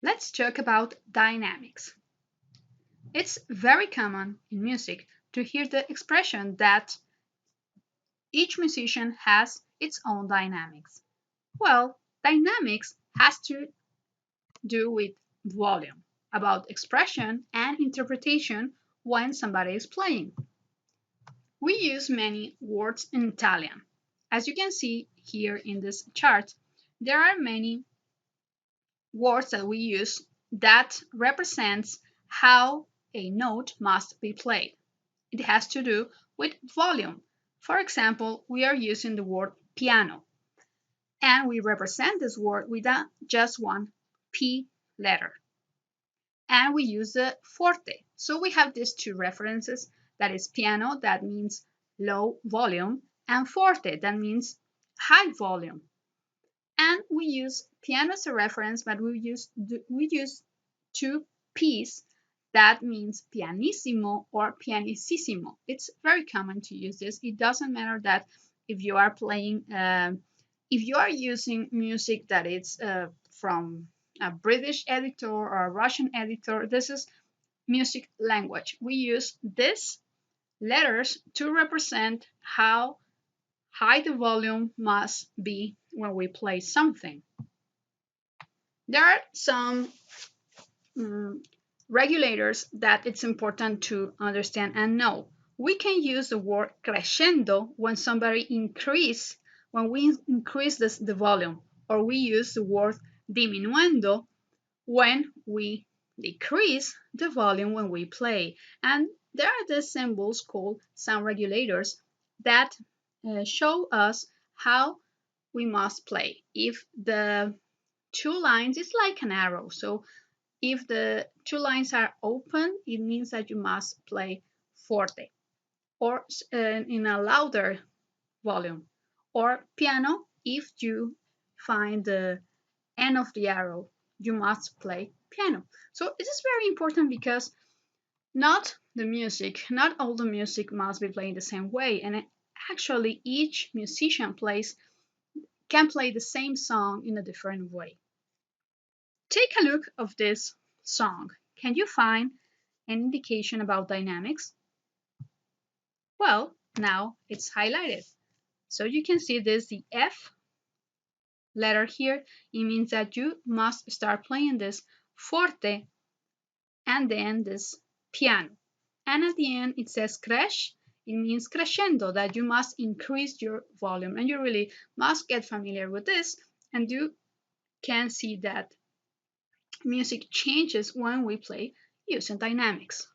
Let's talk about dynamics. It's very common in music to hear the expression that each musician has its own dynamics. Well, dynamics has to do with volume, about expression and interpretation when somebody is playing. We use many words in Italian. As you can see here in this chart, there are many words that we use that represents how a note must be played. It has to do with volume. For example, we are using the word piano, and we represent this word with just one P letter. And we use the forte. So we have these two references. That is piano, that means low volume, and forte, that means high volume. And we use piano as a reference, but we use two P's. That means pianissimo or pianissimo. It's very common to use this. It doesn't matter that if you are playing, if you are using music that is from a British editor or a Russian editor, this is music language. We use these letters to represent how high the volume must be when we play something. There are some mm, regulators that it's important to understand and know. We can use the word crescendo when we increase the volume, or we use the word diminuendo when we decrease the volume when we play. And there are the symbols called sound regulators that show us how we must play. If the two lines, it's like an arrow. So if the two lines are open, it means that you must play forte or in a louder volume, or piano if you find the end of the arrow, you must play piano. So it is very important because not all the music must be played the same way, and actually each musician plays can play the same song in a different way. Take a look of this song. Can you find an indication about dynamics? Well, now it's highlighted. So you can see this, the F letter here. It means that you must start playing this forte and then this piano. And at the end it says crash. It means crescendo, that you must increase your volume. And you really must get familiar with this. And you can see that music changes when we play using dynamics.